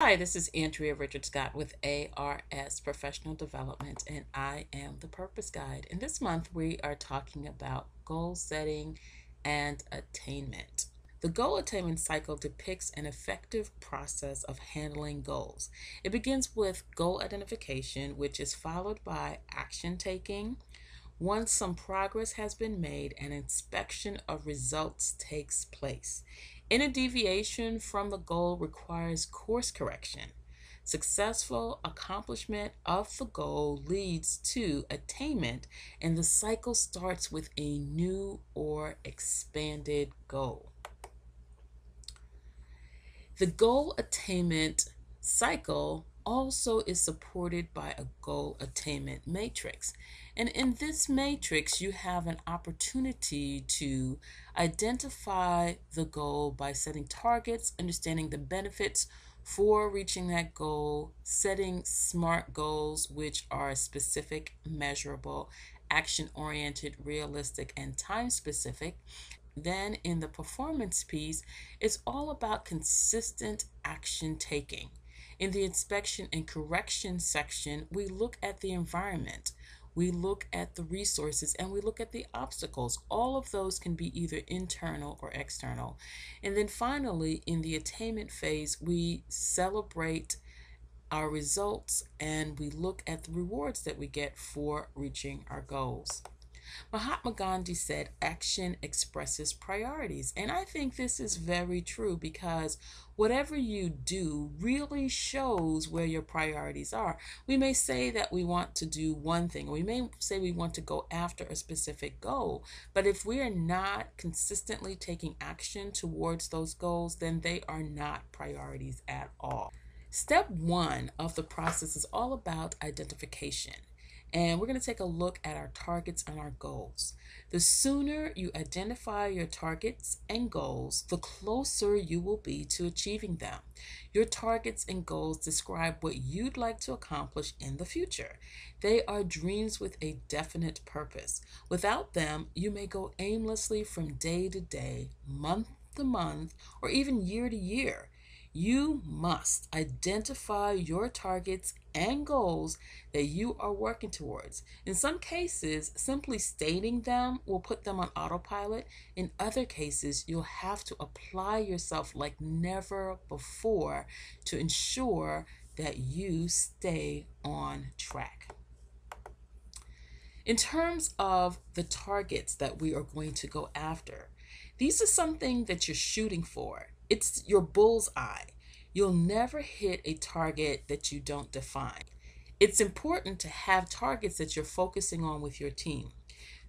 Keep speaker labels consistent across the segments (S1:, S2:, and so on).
S1: Hi, this is Andrea Richards Scott with ARS Professional Development, and I am the Purpose Guide. And this month we are talking about goal setting and attainment. The goal attainment cycle depicts an effective process of handling goals. It begins with goal identification, which is followed by action taking. Once some progress has been made, an inspection of results takes place. Any deviation from the goal requires course correction. Successful accomplishment of the goal leads to attainment, and the cycle starts with a new or expanded goal. The goal attainment cycle also is supported by a goal attainment matrix. And in this matrix, you have an opportunity to identify the goal by setting targets, understanding the benefits for reaching that goal, setting SMART goals, which are specific, measurable, action oriented, realistic, and time specific. Then in the performance piece, it's all about consistent action taking. In the inspection and correction section, we look at the environment, we look at the resources, and we look at the obstacles. All of those can be either internal or external. And then finally, in the attainment phase, we celebrate our results and we look at the rewards that we get for reaching our goals. Mahatma Gandhi said action expresses priorities. And I think this is very true because whatever you do really shows where your priorities are. We may say that we want to do one thing, or we may say we want to go after a specific goal, but if we are not consistently taking action towards those goals, then they are not priorities at all. Step one of the process is all about identification. And we're going to take a look at our targets and our goals. The sooner you identify your targets and goals, the closer you will be to achieving them. Your targets and goals describe what you'd like to accomplish in the future. They are dreams with a definite purpose. Without them, you may go aimlessly from day to day, month to month, or even year to year. You must identify your targets and goals that you are working towards. In some cases, simply stating them will put them on autopilot. In other cases, you'll have to apply yourself like never before to ensure that you stay on track. In terms of the targets that we are going to go after, these are something that you're shooting for. It's your bullseye. You'll never hit a target that you don't define. It's important to have targets that you're focusing on with your team.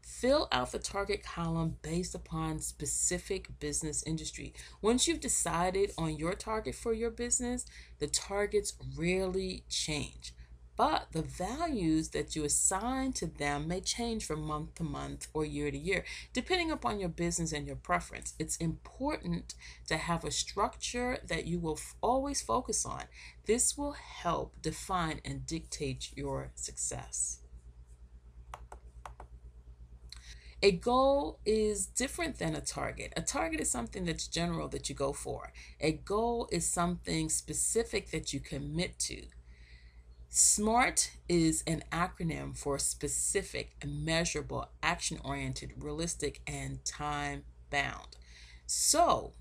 S1: Fill out the target column based upon specific business industry. Once you've decided on your target for your business, the targets rarely change. But the values that you assign to them may change from month to month or year to year, depending upon your business and your preference. It's important to have a structure that you will always focus on. This will help define and dictate your success. A goal is different than a target. A target is something that's general that you go for. A goal is something specific that you commit to. SMART is an acronym for specific, measurable, action-oriented, realistic, and time-bound. So,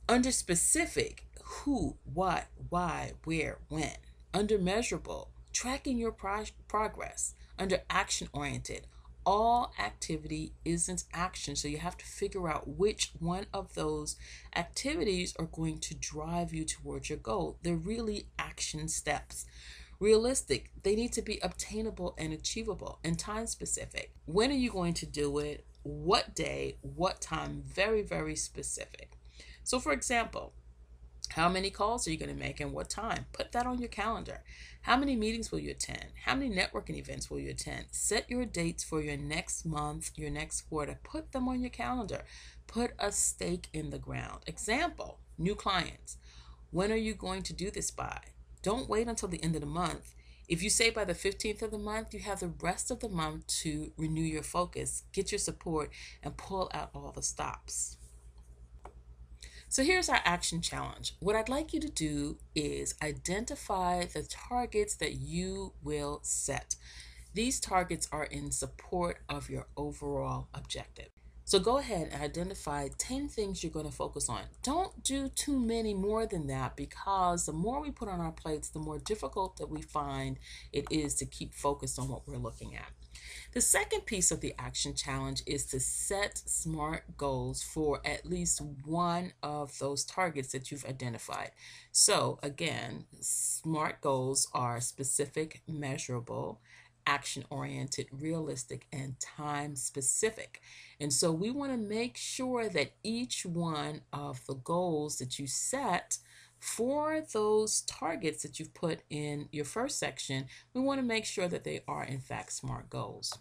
S1: under specific, who, what, why, where, when. Under measurable, tracking your progress. Under action-oriented, all activity isn't action, so you have to figure out which one of those activities are going to drive you towards your goal. They're really action steps. Realistic, they need to be obtainable and achievable. And time specific, when are you going to do it? What day? What time? Very, very specific. So for example, how many calls are you going to make and what time? Put that on your calendar. How many meetings will you attend? How many networking events will you attend? Set your dates for your next month, your next quarter. Put them on your calendar. Put a stake in the ground. Example, new clients. When are you going to do this by? Don't wait until the end of the month. If you say by the 15th of the month, you have the rest of the month to renew your focus, get your support, and pull out all the stops. So here's our action challenge. What I'd like you to do is identify the targets that you will set. These targets are in support of your overall objective. So go ahead and identify 10 things you're going to focus on. Don't do too many more than that, because the more we put on our plates, the more difficult that we find it is to keep focused on what we're looking at. The second piece of the action challenge is to set SMART goals for at least one of those targets that you've identified. So again, SMART goals are specific, measurable, action oriented, realistic, and time specific. And so we want to make sure that each one of the goals that you set for those targets that you've put in your first section, we want to make sure that they are in fact SMART goals.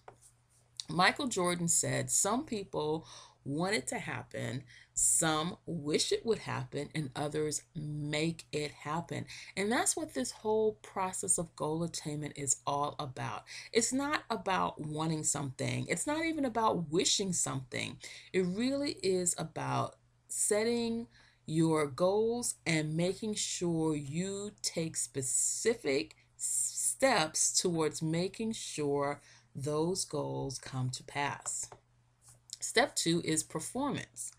S1: Michael Jordan said some people want it to happen, some wish it would happen, and others make it happen. And that's what this whole process of goal attainment is all about. It's not about wanting something, it's not even about wishing something. It really is about setting your goals and making sure you take specific steps towards making sure those goals come to pass. Step 2 is performance.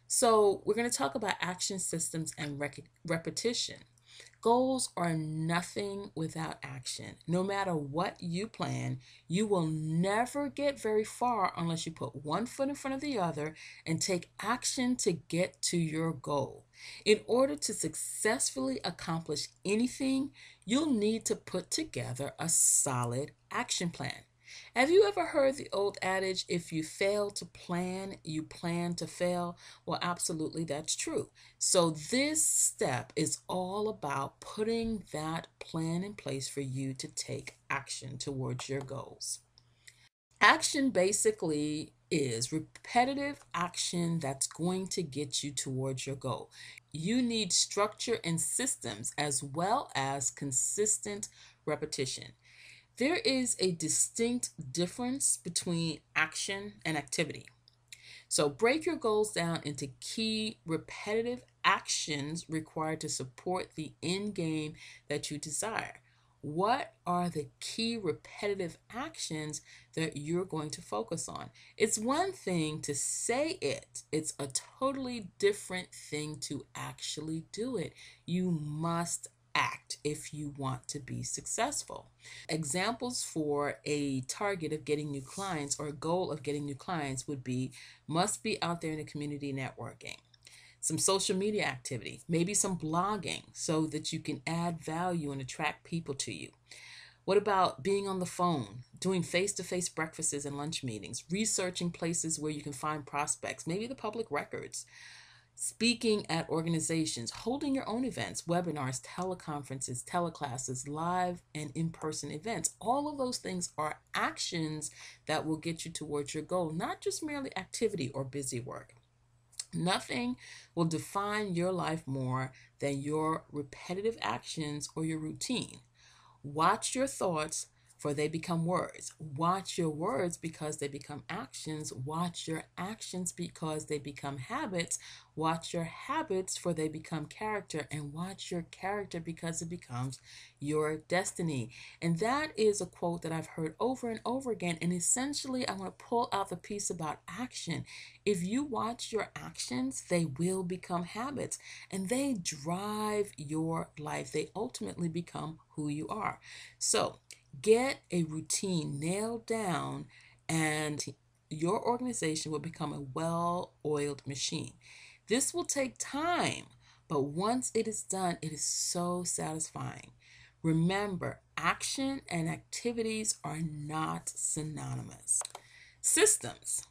S1: So we're going to talk about action systems and repetition. Goals are nothing without action. No matter what you plan, you will never get very far unless you put one foot in front of the other and take action to get to your goal. In order to successfully accomplish anything, you'll need to put together a solid action plan. Have you ever heard the old adage, if you fail to plan, you plan to fail? Well, absolutely, that's true. So this step is all about putting that plan in place for you to take action towards your goals. Action basically is repetitive action that's going to get you towards your goal. You need structure and systems as well as consistent repetition. There is a distinct difference between action and activity. So break your goals down into key repetitive actions required to support the end game that you desire. What are the key repetitive actions that you're going to focus on? It's one thing to say it, it's a totally different thing to actually do it. You must act if you want to be successful. Examples for a target of getting new clients or a goal of getting new clients would be must be out there in the community networking, some social media activity, maybe some blogging so that you can add value and attract people to you. What about being on the phone, doing face-to-face breakfasts and lunch meetings, researching places where you can find prospects, maybe the public records, speaking at organizations, holding your own events, webinars, teleconferences, teleclasses, live and in-person events. All of those things are actions that will get you towards your goal, not just merely activity or busy work. Nothing will define your life more than your repetitive actions or your routine. Watch your thoughts, for they become words. Watch your words because they become actions. Watch your actions because they become habits. Watch your habits, for they become character. And watch your character because it becomes your destiny. And that is a quote that I've heard over and over again. And essentially, I want to pull out the piece about action. If you watch your actions, they will become habits. And they drive your life. They ultimately become who you are. So, get a routine nailed down, and your organization will become a well-oiled machine. This will take time, but once it is done, it is so satisfying. Remember, action and activities are not synonymous. Systems.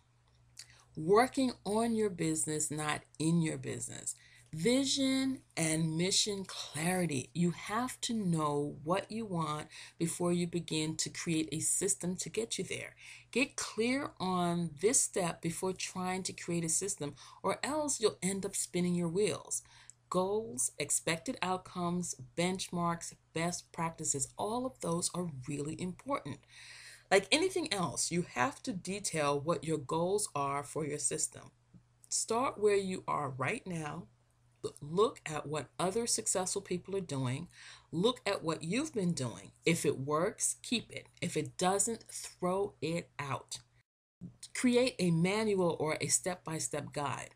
S1: Working on your business, not in your business. Vision and mission clarity. You have to know what you want before you begin to create a system to get you there. Get clear on this step before trying to create a system, or else you'll end up spinning your wheels. Goals, expected outcomes, benchmarks, best practices, all of those are really important. Like anything else, you have to detail what your goals are for your system. Start where you are right now look at what other successful people are doing. Look at what you've been doing. If it works, keep it. If it doesn't, throw it out. Create a manual or a step-by-step guide.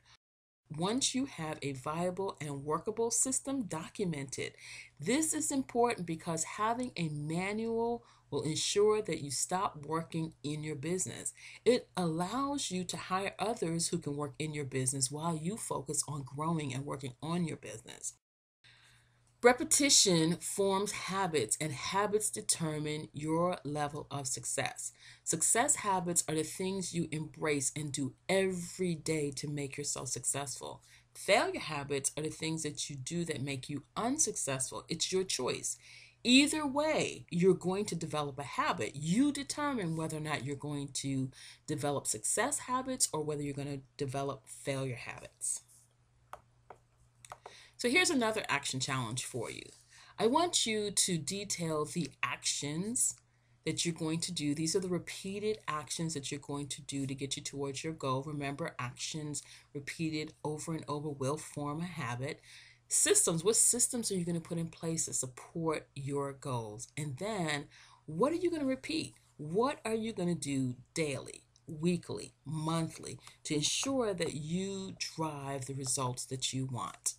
S1: Once you have a viable and workable system, document it. This is important because having a manual will ensure that you stop working in your business. It allows you to hire others who can work in your business while you focus on growing and working on your business. Repetition forms habits, and habits determine your level of success. Success habits are the things you embrace and do every day to make yourself successful. Failure habits are the things that you do that make you unsuccessful. It's your choice. Either way, you're going to develop a habit. You determine whether or not you're going to develop success habits or whether you're going to develop failure habits. So here's another action challenge for you. I want you to detail the actions that you're going to do. These are the repeated actions that you're going to do to get you towards your goal. Remember, actions repeated over and over will form a habit. Systems, what systems are you going to put in place to support your goals? And then what are you going to repeat? What are you going to do daily, weekly, monthly to ensure that you drive the results that you want?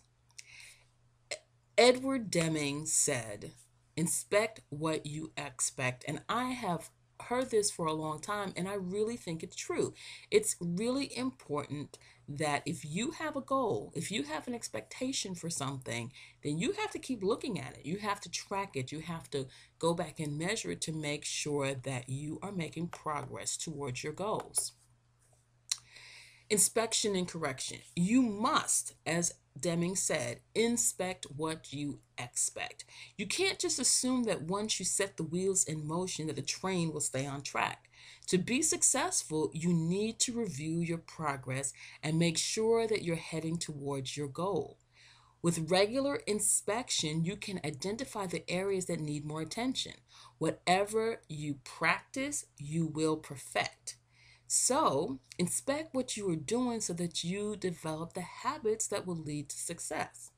S1: Edward Deming said, inspect what you expect. And I have heard this for a long time, and I really think it's true. It's really important that if you have a goal, if you have an expectation for something, then you have to keep looking at it. You have to track it. You have to go back and measure it to make sure that you are making progress towards your goals. Inspection and correction. You must, as Deming said, inspect what you expect. You can't just assume that once you set the wheels in motion that the train will stay on track. To be successful, you need to review your progress and make sure that you're heading towards your goal. With regular inspection, you can identify the areas that need more attention. Whatever you practice, you will perfect. So, inspect what you are doing so that you develop the habits that will lead to success.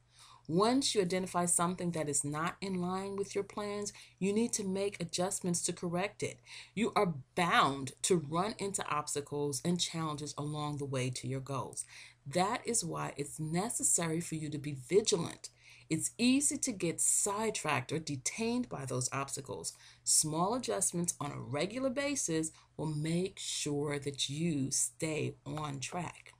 S1: Once you identify something that is not in line with your plans, you need to make adjustments to correct it. You are bound to run into obstacles and challenges along the way to your goals. That is why it's necessary for you to be vigilant. It's easy to get sidetracked or detained by those obstacles. Small adjustments on a regular basis will make sure that you stay on track.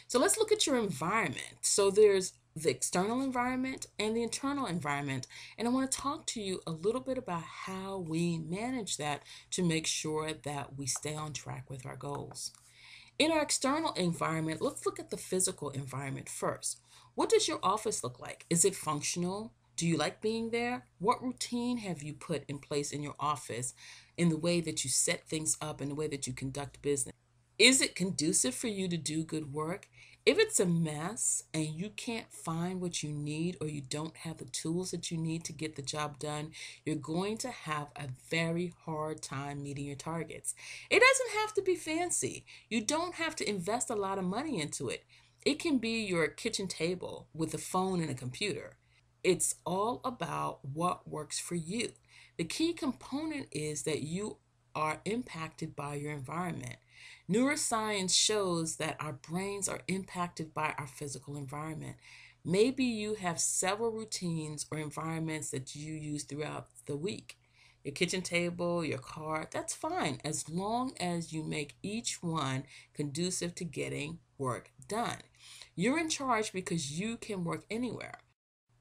S1: So let's look at your environment. So there's the external environment and the internal environment. And I want to talk to you a little bit about how we manage that to make sure that we stay on track with our goals. In our external environment, let's look at the physical environment first. What does your office look like? Is it functional? Do you like being there? What routine have you put in place in your office in the way that you set things up and the way that you conduct business? Is it conducive for you to do good work? If it's a mess and you can't find what you need or you don't have the tools that you need to get the job done, you're going to have a very hard time meeting your targets. It doesn't have to be fancy. You don't have to invest a lot of money into it. It can be your kitchen table with a phone and a computer. It's all about what works for you. The key component is that you are impacted by your environment. Neuroscience shows that our brains are impacted by our physical environment. Maybe you have several routines or environments that you use throughout the week. Your kitchen table, your car, that's fine as long as you make each one conducive to getting work done. You're in charge because you can work anywhere.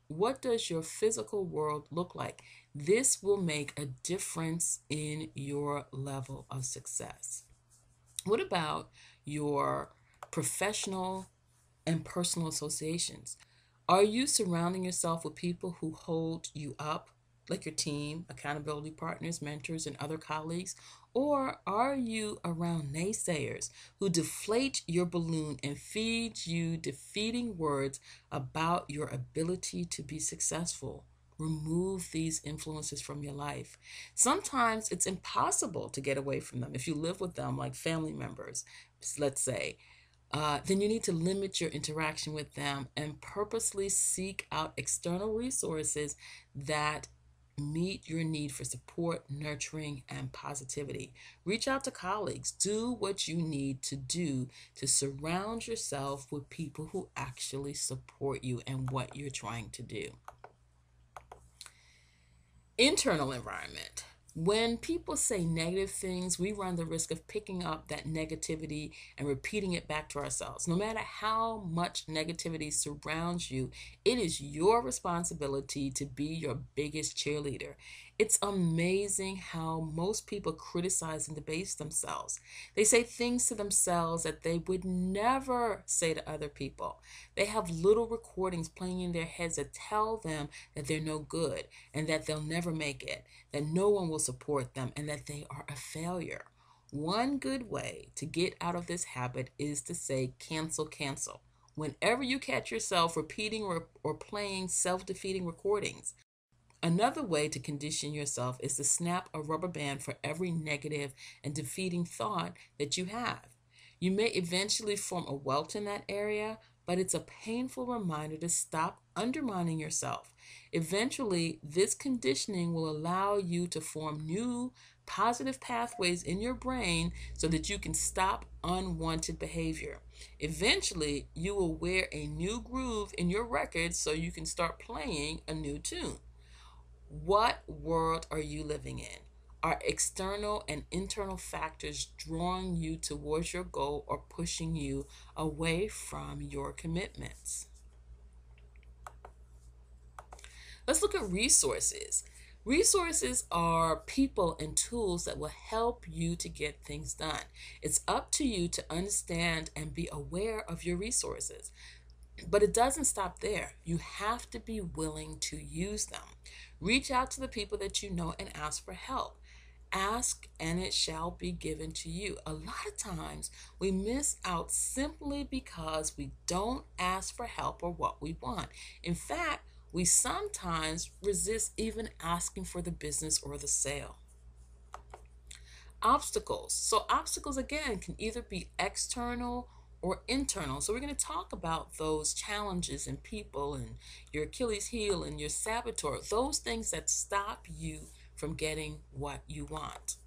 S1: What does your physical world look like? This will make a difference in your level of success. What about your professional and personal associations? Are you surrounding yourself with people who hold you up, like your team, accountability partners, mentors, and other colleagues? Or are you around naysayers who deflate your balloon and feed you defeating words about your ability to be successful? Remove these influences from your life. Sometimes it's impossible to get away from them if you live with them like family members, let's say. then you need to limit your interaction with them and purposely seek out external resources that meet your need for support, nurturing, and positivity. Reach out to colleagues. Do what you need to do to surround yourself with people who actually support you and what you're trying to do. Internal environment. When people say negative things, we run the risk of picking up that negativity and repeating it back to ourselves. No matter how much negativity surrounds you, it is your responsibility to be your biggest cheerleader. It's amazing how most people criticize and debase themselves. They say things to themselves that they would never say to other people. They have little recordings playing in their heads that tell them that they're no good and that they'll never make it, that no one will support them, and that they are a failure. One good way to get out of this habit is to say cancel, cancel. Whenever you catch yourself repeating or playing self-defeating recordings. Another way to condition yourself is to snap a rubber band for every negative and defeating thought that you have. You may eventually form a welt in that area, but it's a painful reminder to stop undermining yourself. Eventually, this conditioning will allow you to form new positive pathways in your brain so that you can stop unwanted behavior. Eventually, you will wear a new groove in your records so you can start playing a new tune. What world are you living in? Are external and internal factors drawing you towards your goal or pushing you away from your commitments? Let's look at resources. Resources are people and tools that will help you to get things done. It's up to you to understand and be aware of your resources. But it doesn't stop there. You have to be willing to use them. Reach out to the people that you know and ask for help. Ask and it shall be given to you. A lot of times we miss out simply because we don't ask for help or what we want. In fact, we sometimes resist even asking for the business or the sale. Obstacles. So obstacles again can either be external or internal. So we're going to talk about those challenges and people and your Achilles heel and your saboteur, those things that stop you from getting what you want.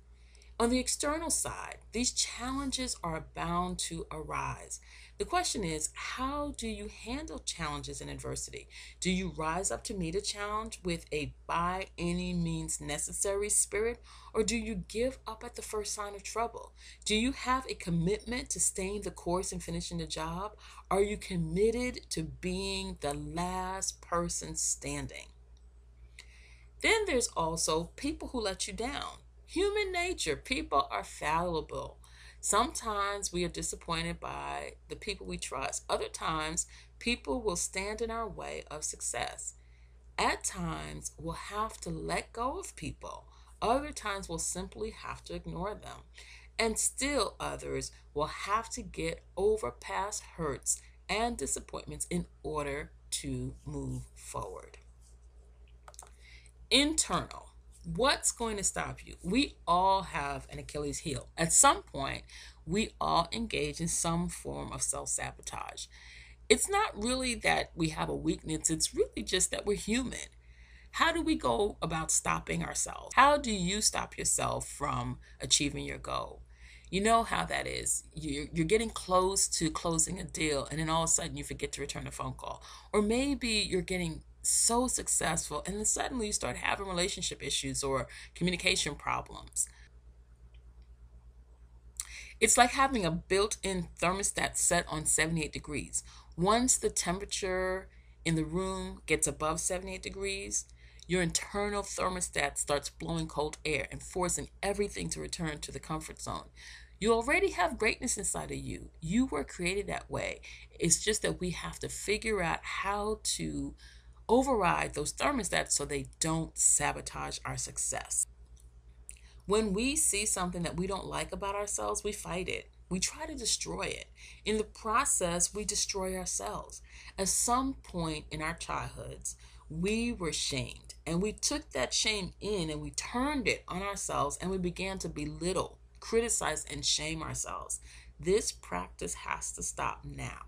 S1: On the external side, these challenges are bound to arise. The question is, how do you handle challenges and adversity? Do you rise up to meet a challenge with a by any means necessary spirit, or do you give up at the first sign of trouble? Do you have a commitment to staying the course and finishing the job? Are you committed to being the last person standing? Then there's also people who let you down. Human nature, people are fallible. Sometimes we are disappointed by the people we trust. Other times, people will stand in our way of success. At times, we'll have to let go of people. Other times, we'll simply have to ignore them. And still others will have to get over past hurts and disappointments in order to move forward. Internal. What's going to stop you? We all have an Achilles heel. At some point, we all engage in some form of self-sabotage. It's not really that we have a weakness, it's really just that we're human. How do we go about stopping ourselves? How do you stop yourself from achieving your goal? You know how that is. You're getting close to closing a deal, and then all of a sudden you forget to return a phone call. Or maybe you're getting so successful, and then suddenly you start having relationship issues or communication problems. It's like having a built-in thermostat set on 78 degrees. Once the temperature in the room gets above 78 degrees, your internal thermostat starts blowing cold air and forcing everything to return to the comfort zone. You already have greatness inside of you. You were created that way. It's just that we have to figure out how to override those thermostats so they don't sabotage our success. When we see something that we don't like about ourselves, we fight it. We try to destroy it. In the process, we destroy ourselves. At some point in our childhoods, we were shamed, and we took that shame in and we turned it on ourselves, and we began to belittle, criticize, and shame ourselves. This practice has to stop now.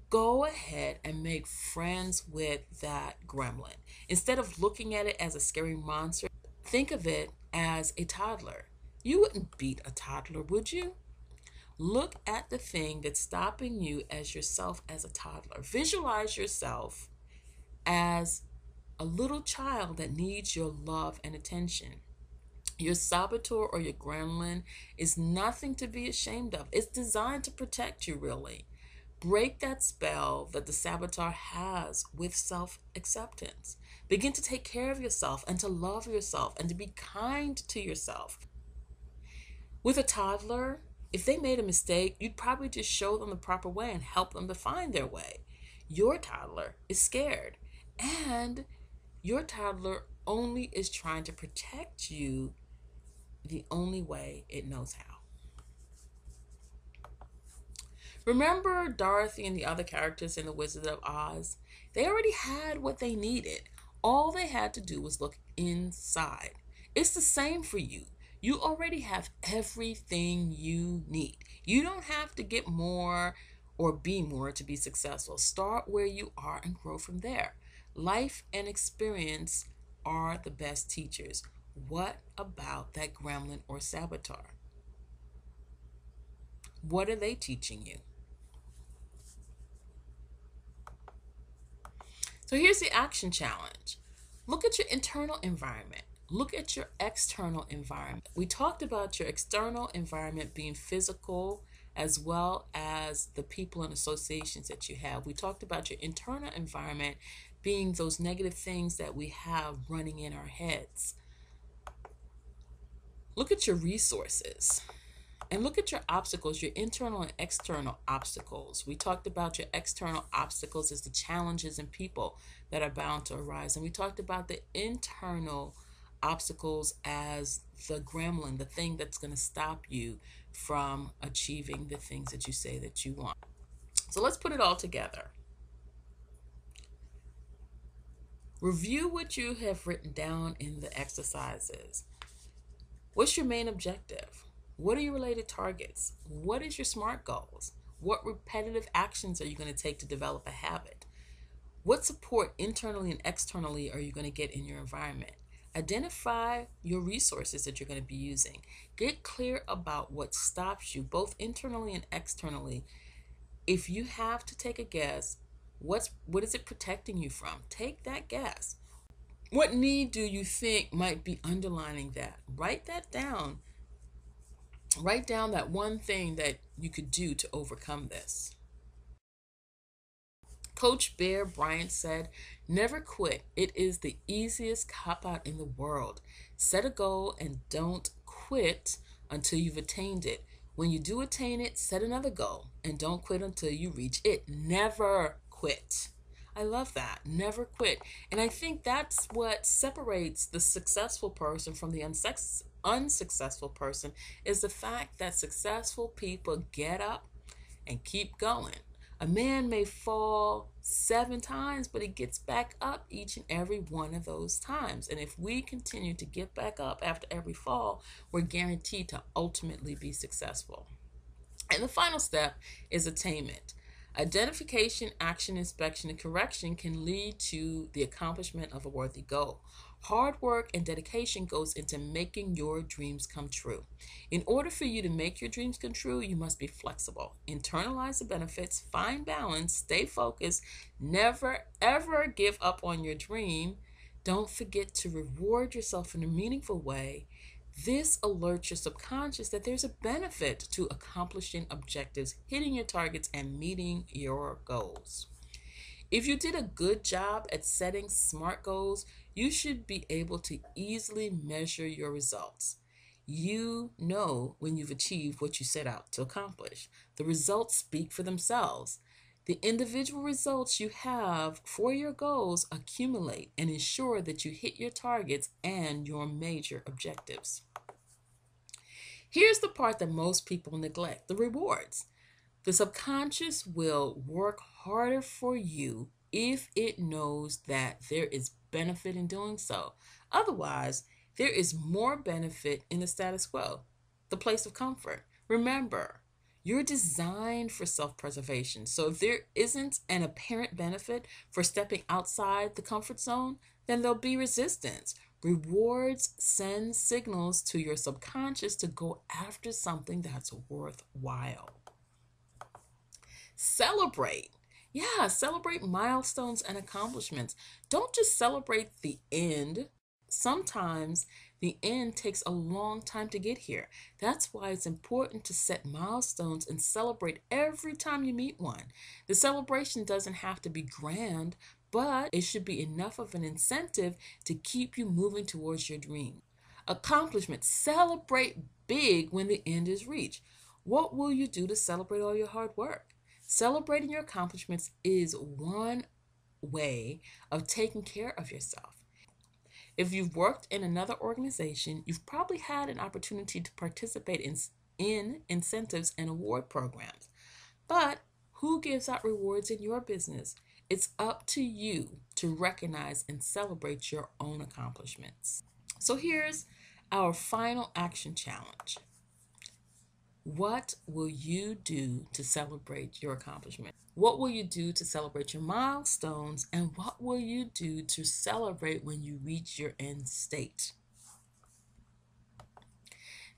S1: Go ahead and make friends with that gremlin. Instead of looking at it as a scary monster, think of it as a toddler. You wouldn't beat a toddler, would you? Look at the thing that's stopping you as yourself as a toddler. Visualize yourself as a little child that needs your love and attention. Your saboteur or your gremlin is nothing to be ashamed of. It's designed to protect you, really. Break that spell that the saboteur has with self-acceptance. Begin to take care of yourself and to love yourself and to be kind to yourself. With a toddler, if they made a mistake, you'd probably just show them the proper way and help them to find their way. Your toddler is scared, and your toddler only is trying to protect you the only way it knows how. Remember Dorothy and the other characters in The Wizard of Oz? They already had what they needed. All they had to do was look inside. It's the same for you. You already have everything you need. You don't have to get more or be more to be successful. Start where you are and grow from there. Life and experience are the best teachers. What about that gremlin or saboteur? What are they teaching you? So here's the action challenge. Look at your internal environment. Look at your external environment. We talked about your external environment being physical as well as the people and associations that you have. We talked about your internal environment being those negative things that we have running in our heads. Look at your resources. And look at your obstacles, your internal and external obstacles. We talked about your external obstacles as the challenges and people that are bound to arise. And we talked about the internal obstacles as the gremlin, the thing that's going to stop you from achieving the things that you say that you want. So let's put it all together. Review what you have written down in the exercises. What's your main objective? What are your related targets? What is your SMART goals? What repetitive actions are you going to take to develop a habit? What support internally and externally are you going to get in your environment? Identify your resources that you're going to be using. Get clear about what stops you, both internally and externally. If you have to take a guess, what is it protecting you from? Take that guess. What need do you think might be underlining that? Write that down. Write down that one thing that you could do to overcome this. Coach Bear Bryant said, "Never quit. It is the easiest cop-out in the world. Set a goal and don't quit until you've attained it. When you do attain it, set another goal and don't quit until you reach it. Never quit." I love that. Never quit. And I think that's what separates the successful person from the unsuccessful person, is the fact that successful people get up and keep going. A man may fall 7 times, but he gets back up each and every one of those times. And if we continue to get back up after every fall, we're guaranteed to ultimately be successful. And the final step is attainment. Identification, action, inspection, and correction can lead to the accomplishment of a worthy goal. Hard work and dedication goes into making your dreams come true. In order for you to make your dreams come true, you must be flexible. Internalize the benefits, find balance, stay focused, never ever give up on your dream. Don't forget to reward yourself in a meaningful way. This alerts your subconscious that there's a benefit to accomplishing objectives, hitting your targets, and meeting your goals. If you did a good job at setting SMART goals, you should be able to easily measure your results. You know when you've achieved what you set out to accomplish. The results speak for themselves. The individual results you have for your goals accumulate and ensure that you hit your targets and your major objectives. Here's the part that most people neglect: the rewards. The subconscious will work harder for you if it knows that there is benefit in doing so. Otherwise, there is more benefit in the status quo, the place of comfort. Remember, You're designed for self-preservation. So if there isn't an apparent benefit for stepping outside the comfort zone, then there'll be resistance. Rewards send signals to your subconscious to go after something that's worthwhile. Celebrate. Yeah, celebrate milestones and accomplishments. Don't just celebrate the end. Sometimes the end takes a long time to get here. That's why it's important to set milestones and celebrate every time you meet one. The celebration doesn't have to be grand, but it should be enough of an incentive to keep you moving towards your dream. Accomplishment. Celebrate big when the end is reached. What will you do to celebrate all your hard work? Celebrating your accomplishments is one way of taking care of yourself. If you've worked in another organization, you've probably had an opportunity to participate in incentives and award programs. But who gives out rewards in your business? It's up to you to recognize and celebrate your own accomplishments. So here's our final action challenge. What will you do to celebrate your accomplishment? What will you do to celebrate your milestones? And what will you do to celebrate when you reach your end state?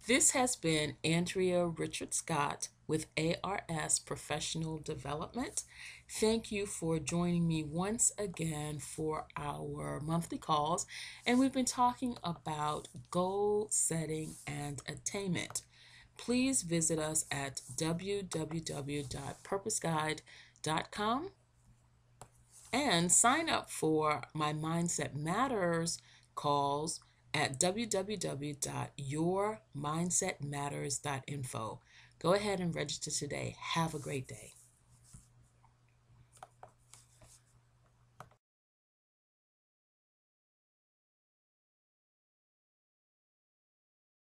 S1: This has been Andrea Richards Scott with ARS Professional Development. Thank you for joining me once again for our monthly calls. And we've been talking about goal setting and attainment. Please visit us at www.purposeguide.com and sign up for my Mindset Matters calls at www.yourmindsetmatters.info. Go ahead and register today. Have a great day.